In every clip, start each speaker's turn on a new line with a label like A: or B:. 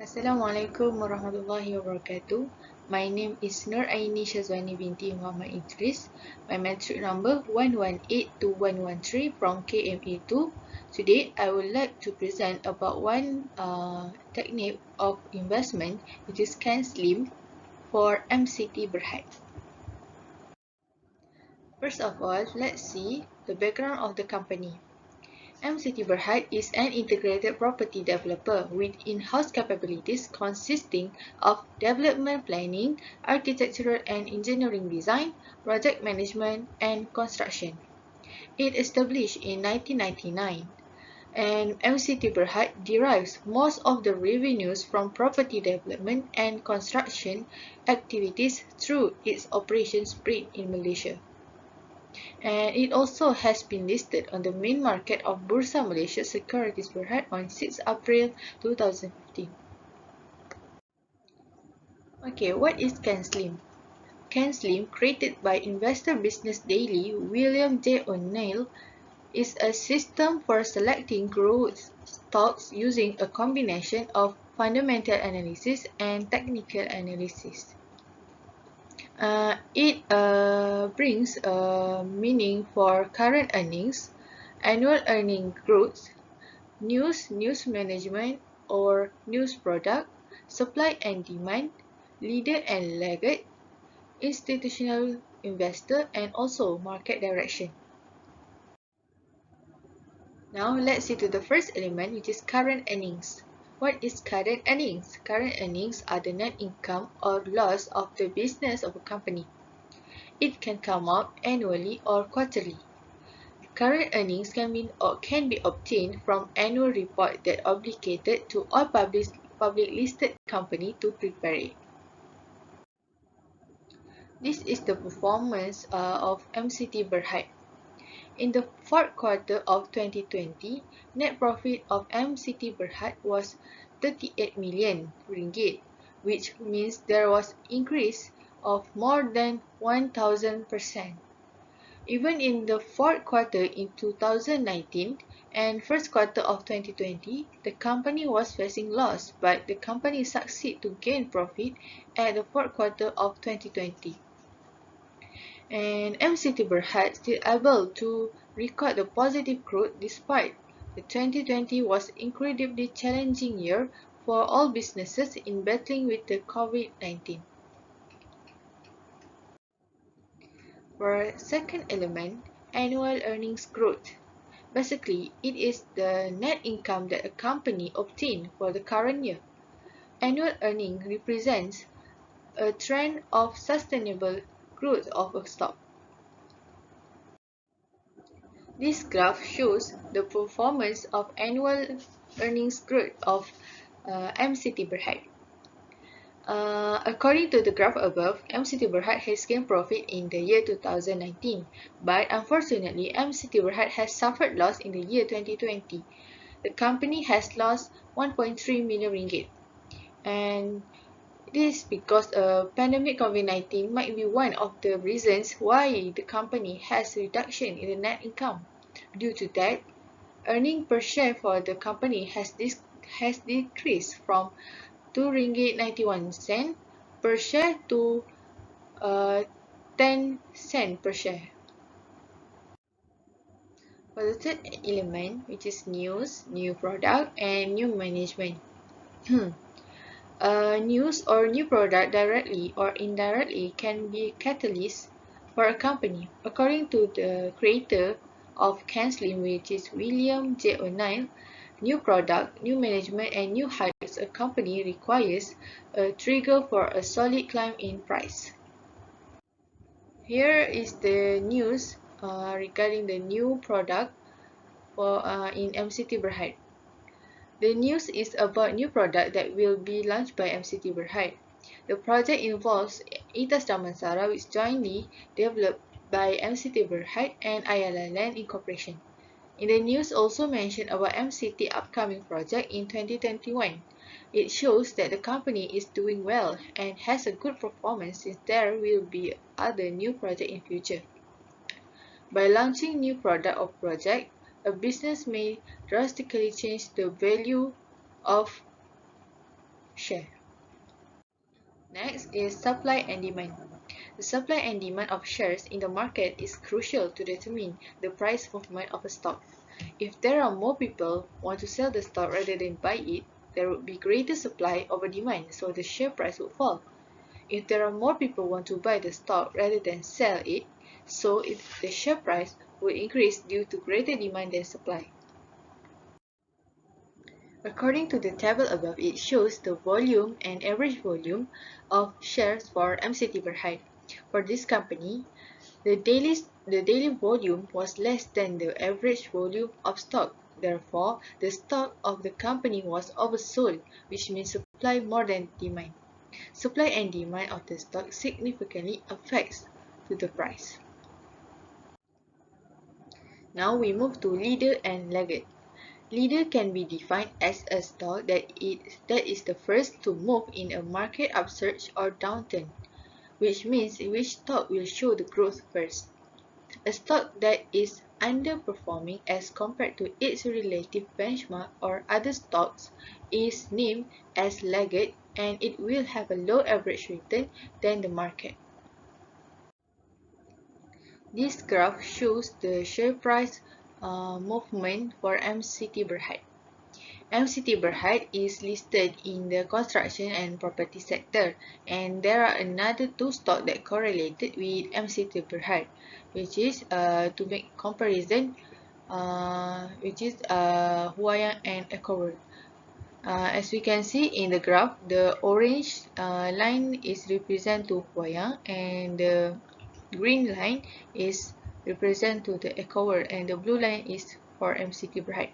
A: Assalamualaikum warahmatullahi wabarakatuh. My name is Nur Aini Shazwani binti Muhammad Idris. My matric number 1182113 from KMA2. Today, I would like to present about one technique of investment, which is Can Slim for MCT Berhad. First of all, let's see the background of the company. MCT Berhad is an integrated property developer with in-house capabilities consisting of development planning, architectural and engineering design, project management, and construction. It established in 1999, and MCT Berhad derives most of the revenues from property development and construction activities through its operations spread in Malaysia. And it also has been listed on the main market of Bursa Malaysia Securities Berhad on 6 April 2015. Okay, what is CanSlim? CanSlim, created by Investor Business Daily William J. O'Neill, is a system for selecting growth stocks using a combination of fundamental analysis and technical analysis. It brings meaning for current earnings, annual earning growth, news management or news product, supply and demand, leader and laggard, institutional investor, and also market direction. Now let's see to the first element, which is current earnings. What is current earnings? Current earnings are the net income or loss of the business of a company. It can come out annually or quarterly. Current earnings can be obtained from annual report that obligated to all public listed company to prepare it. This is the performance of MCT Berhad. In the fourth quarter of 2020, net profit of MCT Berhad was 38 million ringgit, which means there was increase of more than 1000%. Even in the fourth quarter in 2019 and first quarter of 2020, the company was facing loss, but the company succeeded to gain profit at the fourth quarter of 2020. And MCT Berhad still able to record the positive growth despite the 2020 was incredibly challenging year for all businesses in battling with the COVID-19. For second element, annual earnings growth. Basically, it is the net income that a company obtained for the current year. Annual earning represents a trend of sustainable growth of a stock. This graph shows the performance of annual earnings growth of MCT Berhad. According to the graph above, MCT Berhad has gained profit in the year 2019, but unfortunately, MCT Berhad has suffered loss in the year 2020. The company has lost 1.3 million ringgit, and this because pandemic COVID-19 might be one of the reasons why the company has a reduction in the net income. Due to that, earning per share for the company has decreased from 2 ringgit 91 cent per share to 10 cent per share. For the third element, which is news, new product, and new management. News or new product directly or indirectly can be a catalyst for a company. According to the creator of CanSlim, which is William J. O'Neill, new product, new management, and new heights a company requires a trigger for a solid climb in price. Here is the news regarding the new product for in MCT Berhad. The news is about new product that will be launched by MCT Berhad. The project involves Itas Damansara, which is jointly developed by MCT Berhad and Ayala Land Incorporation. In the news also mentioned about MCT upcoming project in 2021. It shows that the company is doing well and has a good performance since there will be other new project in future. By launching new product or project, a business may drastically change the value of share. Next is supply and demand. The supply and demand of shares in the market is crucial to determine the price movement of a stock. If there are more people want to sell the stock rather than buy it, there would be greater supply over demand, so the share price would fall. If there are more people want to buy the stock rather than sell it, so the share price would increase due to greater demand than supply. According to the table above, it shows the volume and average volume of shares for MCT Berhad. For this company, the daily volume was less than the average volume of stock. Therefore, the stock of the company was oversold, which means supply more than demand. Supply and demand of the stock significantly affects to the price. Now we move to leader and laggard. Leader can be defined as a stock that is the first to move in a market upsurge or downturn, which means which stock will show the growth first. A stock that is underperforming as compared to its relative benchmark or other stocks is named as laggard, and it will have a low average return than the market. This graph shows the share price movement for MCT Berhad. MCT Berhad is listed in the construction and property sector, and there are another two stocks that correlated with MCT Berhad, which is to make comparison, which is Huayang and Ecoworld. As we can see in the graph, the orange line is represent to Huayang, and the green line is represent to the Ecoworld, and the blue line is for MCT Berhad.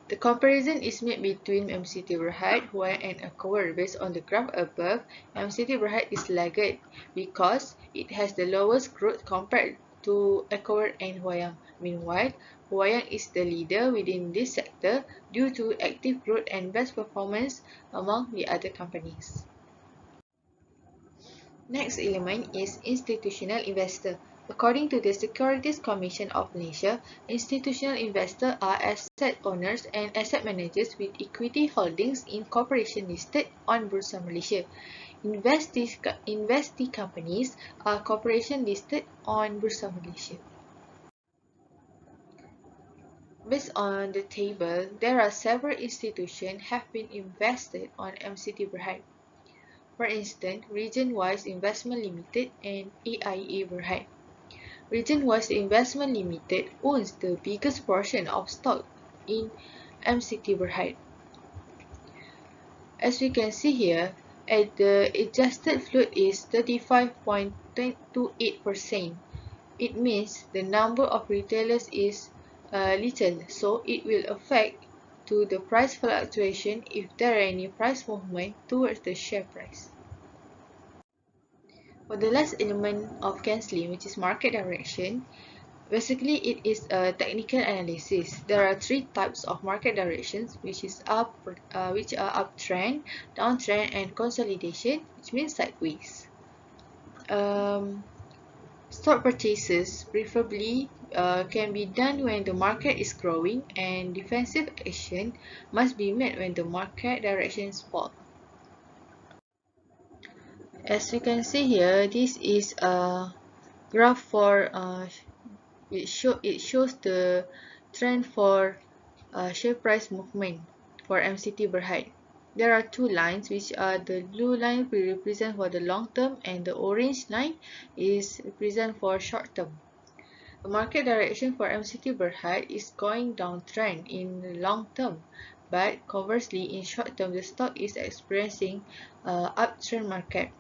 A: The comparison is made between MCT Berhad, Huayang, and Ecoworld. Based on the graph above, MCT Berhad is laggard because it has the lowest growth compared to Ecoworld and Huayang. Meanwhile, Huayang is the leader within this sector due to active growth and best performance among the other companies. Next element is institutional investor. According to the Securities Commission of Malaysia, institutional investors are asset owners and asset managers with equity holdings in corporations listed on Bursa Malaysia. Investee companies are corporations listed on Bursa Malaysia. Based on the table, there are several institutions have been invested on MCT Berhad. For instance, Region-Wise Investment Limited and AIA Berhad. Region-Wise Investment Limited owns the biggest portion of stock in MCT Berhad. As we can see here, the adjusted float is 35.28%. It means the number of retailers is little, so it will affect to the price fluctuation if there are any price movement towards the share price. For the last element of cancelling, which is market direction, basically it is a technical analysis. There are three types of market directions, which are uptrend, downtrend, and consolidation, which means sideways. Stock purchases preferably can be done when the market is growing, and defensive action must be made when the market directions fall. As we can see here, this is a graph for it shows the trend for share price movement for MCT Berhad. There are two lines, which are the blue line will represent for the long term, and the orange line is represent for short term. The market direction for MCT Berhad is going downtrend in the long term, but conversely in short term the stock is experiencing uptrend market.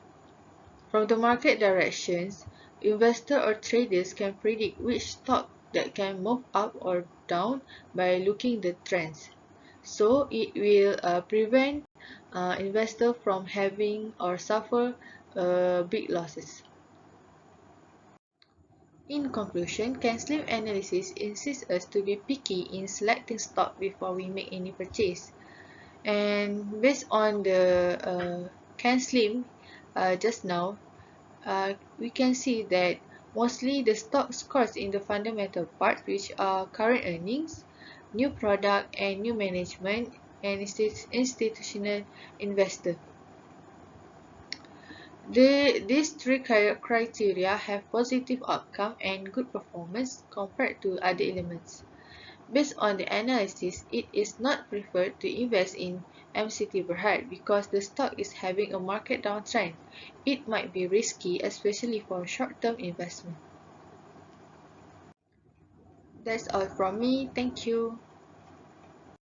A: From the market directions, investors or traders can predict which stock that can move up or down by looking the trends. So it will prevent investors from having or suffer big losses. In conclusion, cancelling analysis insists us to be picky in selecting stock before we make any purchase. And based on the cancelling just now, we can see that mostly the stock scores in the fundamental part, which are current earnings, new product, and new management, and institutional investors. These three criteria have positive outcome and good performance compared to other elements. Based on the analysis, it is not preferred to invest in MCT Berhad because the stock is having a market downtrend. It might be risky, especially for short-term investment. That's all from me. Thank you.